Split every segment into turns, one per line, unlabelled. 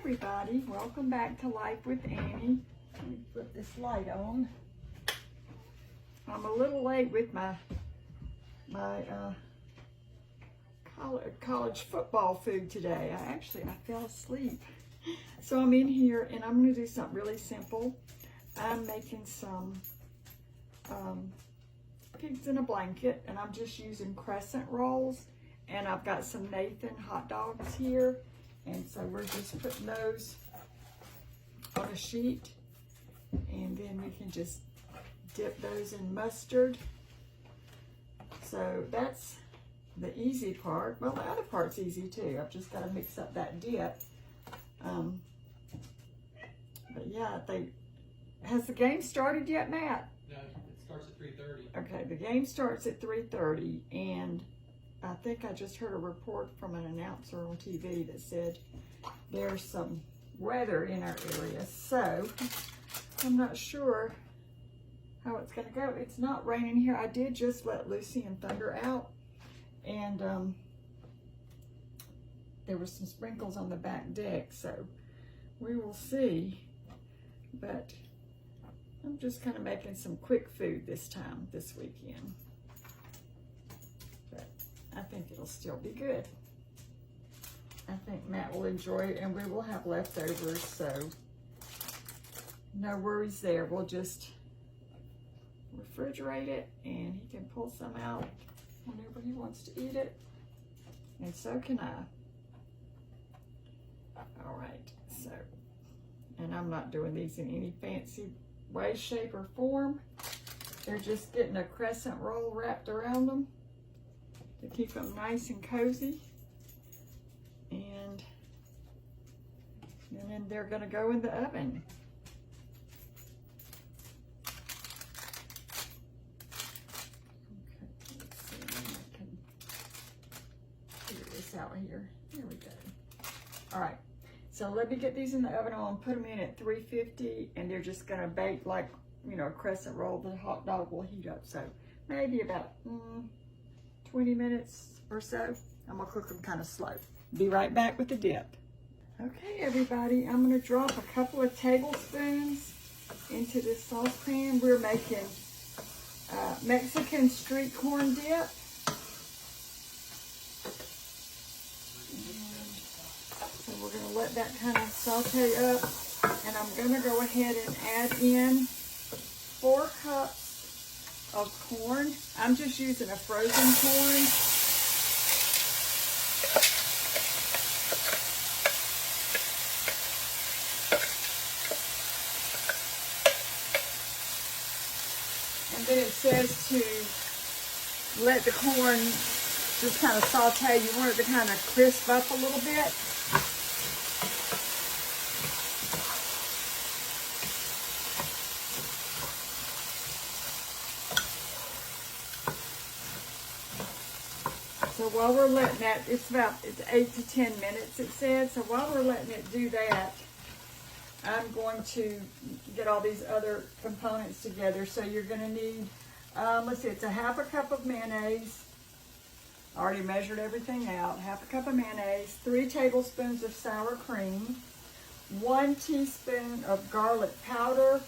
everybody, welcome back to Life with Annie. Let me put this light on. I'm a little late with my college football food today. I fell asleep. So I'm in here and I'm going to do something really simple. I'm making some pigs in a blanket, and I'm just using crescent rolls, and I've got some Nathan hot dogs here, and so we're just putting those on a sheet, and then we can just dip those in mustard. So that's the easy part. Well, the other part's easy too. I've just got to mix up that dip. But yeah, has the game started yet, Matt?
No, it starts at 3:30.
Okay, the game starts at 3:30, and I think I just heard a report from an announcer on TV that said there's some weather in our area. So I'm not sure how it's going to go. It's not raining here. I did just let Lucy and Thunder out, and there were some sprinkles on the back deck, so we will see. But I'm just kind of making some quick food this weekend. But I think it'll still be good. I think Matt will enjoy it, and we will have leftovers, so no worries there. We'll just refrigerate it, and he can pull some out whenever he wants to eat it, and so can I. All right, so, and I'm not doing these in any fancy way, shape, or form. They're just getting a crescent roll wrapped around them to keep them nice and cozy. And then they're going to go in the oven. Okay, let's see if I can figure this out here. Here we go. All right. So let me get these in the oven. I'm going to put them in at 350, and they're just going to bake like, you know, a crescent roll. The hot dog will heat up. So maybe about 20 minutes or so. I'm going to cook them kind of slow. Be right back with the dip. Okay, everybody, I'm going to drop a couple of tablespoons into this saucepan. We're making Mexican street corn dip. We're going to let that kind of saute up, and I'm going to go ahead and add in 4 cups of corn. I'm just using a frozen corn. And then it says to let the corn just kind of saute. You want it to kind of crisp up a little bit. So while we're letting that, it's 8 to 10 minutes, it said. So while we're letting it do that, I'm going to get all these other components together. So you're going to need, let's see, it's a half a cup of mayonnaise. I already measured everything out. Half a cup of mayonnaise, 3 tablespoons of sour cream, 1 teaspoon of garlic powder,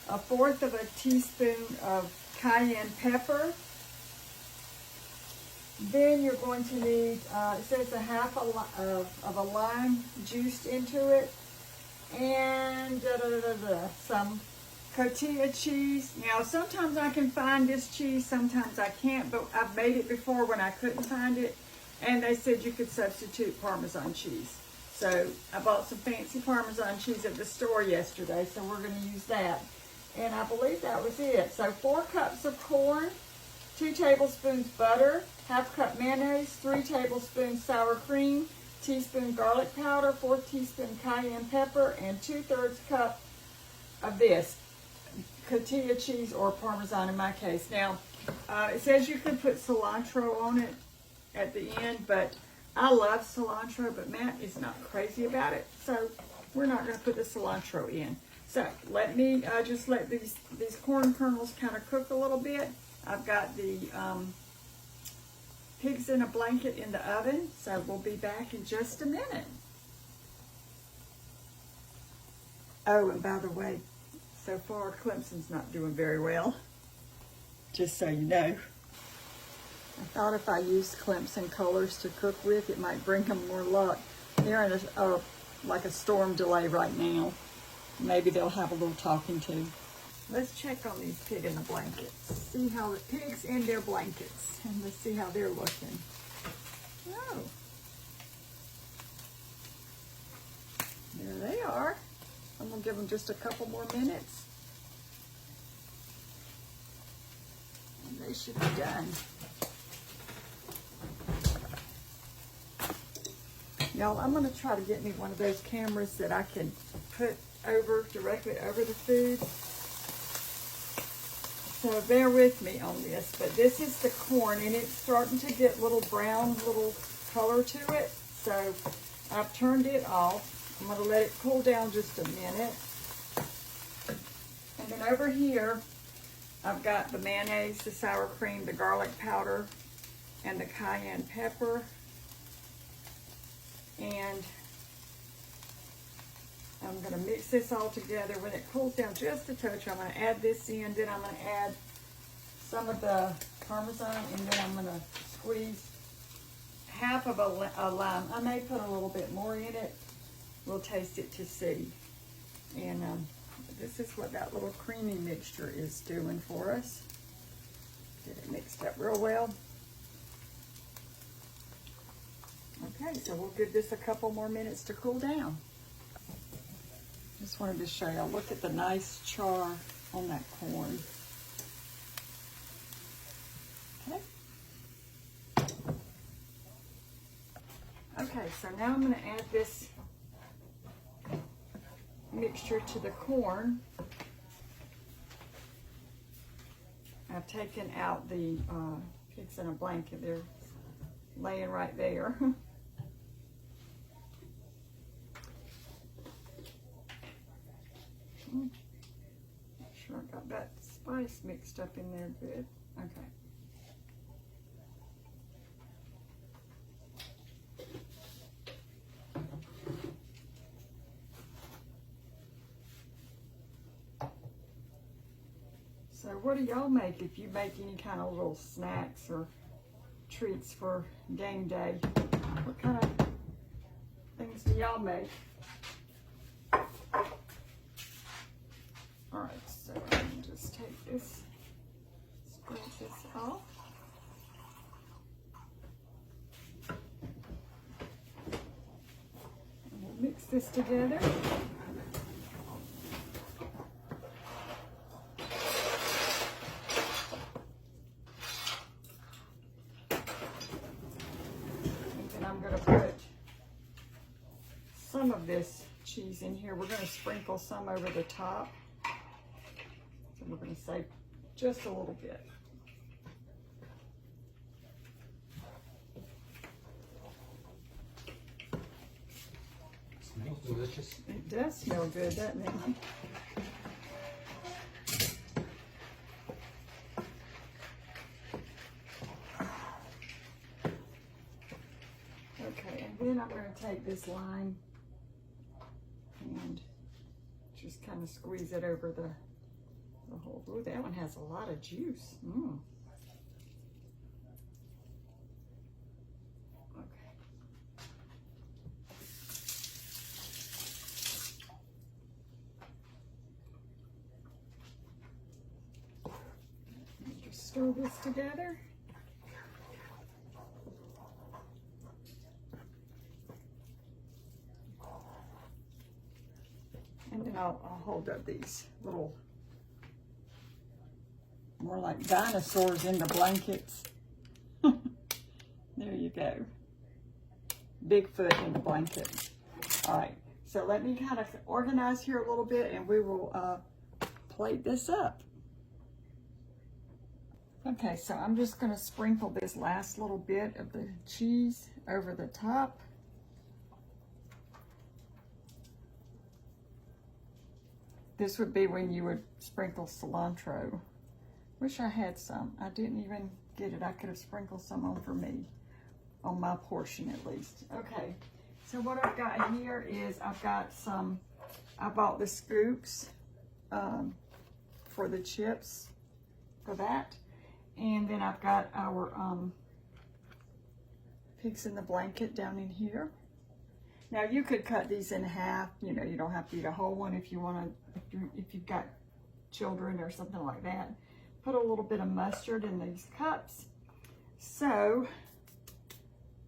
1/4 of a teaspoon of cayenne pepper. Then you're going to need, it says a half of a lime juiced into it, and some cotija cheese. Now, sometimes I can find this cheese, sometimes I can't, but I've made it before when I couldn't find it, and they said you could substitute Parmesan cheese. So I bought some fancy Parmesan cheese at the store yesterday, so we're going to use that. And I believe that was it. So 4 cups of corn, 2 tablespoons butter, half cup mayonnaise, 3 tablespoons sour cream, teaspoon garlic powder, 4 teaspoon cayenne pepper, and 2/3 cup of this cotija cheese, or Parmesan in my case. Now, it says you can put cilantro on it at the end, but I love cilantro, but Matt is not crazy about it, so we're not going to put the cilantro in. So let me just let these corn kernels kind of cook a little bit. I've got the pigs in a blanket in the oven, so we'll be back in just a minute. Oh, and by the way, so far Clemson's not doing very well. Just so you know. I thought if I used Clemson colors to cook with, it might bring them more luck. They're in like a storm delay right now. Maybe they'll have a little talking to. Let's check on these pig in the blankets. See how the pigs in their blankets. And let's see how they're looking. Oh. There they are. I'm gonna give them just a couple more minutes. And they should be done. Y'all, I'm gonna try to get me one of those cameras that I can put directly over the food. So bear with me on this, but this is the corn and it's starting to get little brown, little color to it. So I've turned it off. I'm gonna let it cool down just a minute. And then over here, I've got the mayonnaise, the sour cream, the garlic powder, and the cayenne pepper. And I'm going to mix this all together. When it cools down just a touch, I'm going to add this in. Then I'm going to add some of the Parmesan, and then I'm going to squeeze half of a lime. I may put a little bit more in it. We'll taste it to see. And this is what that little creamy mixture is doing for us. Get it mixed up real well. Okay, so we'll give this a couple more minutes to cool down. Just wanted to show you, look at the nice char on that corn. Okay. Okay, so now I'm going to add this mixture to the corn. I've taken out the pigs in a blanket. They're laying right there. Make sure I got that spice mixed up in there good. Okay. So what do y'all make if you make any kind of little snacks or treats for game day? What kind of things do y'all make? All right, so I can just take this, scrape this off. And we'll mix this together. And then I'm going to put some of this cheese in here. We're going to sprinkle some over the top. So we're going to save just a little bit.
Smells delicious.
It does smell good, doesn't it? Okay, and then I'm going to take this lime and just kind of squeeze it over the whole. Ooh, that one has a lot of juice. Okay. Just stir this together. And then I'll hold up these little, more like dinosaurs in the blankets. There you go. Bigfoot in the blanket. All right, so let me kind of organize here a little bit and we will plate this up. Okay, so I'm just gonna sprinkle this last little bit of the cheese over the top. This would be when you would sprinkle cilantro. Wish I had some. I didn't even get it. I could have sprinkled some on for me, on my portion at least. Okay, so what I've got here is I've got some I bought the scoops for the chips for that. And then I've got our pigs in the blanket down in here. Now you could cut these in half. You know, you don't have to eat a whole one if you want to, if you've got children or something like that. Put a little bit of mustard in these cups. So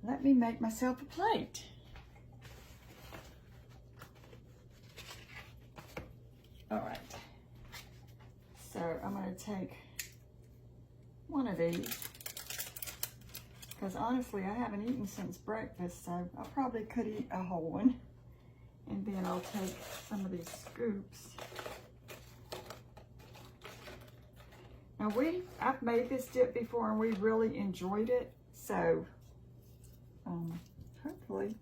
let me make myself a plate. All right. So I'm going to take one of these, because honestly I haven't eaten since breakfast, so I probably could eat a whole one. And then I'll take some of these scoops. Now I've made this dip before and we really enjoyed it, so hopefully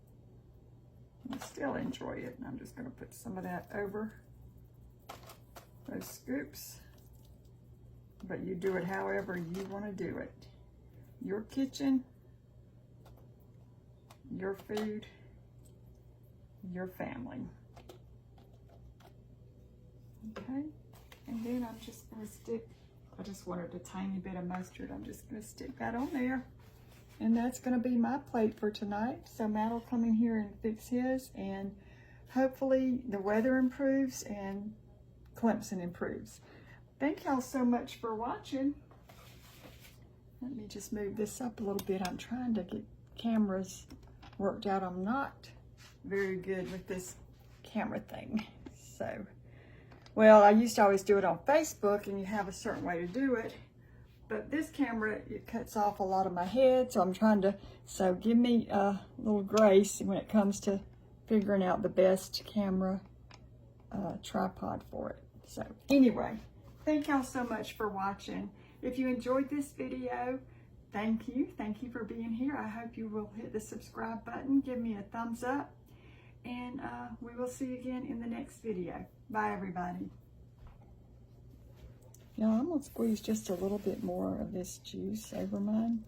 you'll still enjoy it. And I'm just going to put some of that over those scoops. But you do it however you want to do it. Your kitchen, your food, your family. Okay, and then I'm just going to stick, I just wanted a tiny bit of mustard. I'm just going to stick that on there. And that's going to be my plate for tonight. So Matt will come in here and fix his, and hopefully the weather improves and Clemson improves. Thank y'all so much for watching. Let me just move this up a little bit. I'm trying to get cameras worked out. I'm not very good with this camera thing. So, well, I used to always do it on Facebook, and you have a certain way to do it. But this camera, it cuts off a lot of my head, so I'm trying to, so give me a little grace when it comes to figuring out the best camera tripod for it. So anyway, thank y'all so much for watching. If you enjoyed this video, thank you. Thank you for being here. I hope you will hit the subscribe button, give me a thumbs up, and we will see you again in the next video. Bye, everybody. Y'all, I'm gonna squeeze just a little bit more of this juice over mine.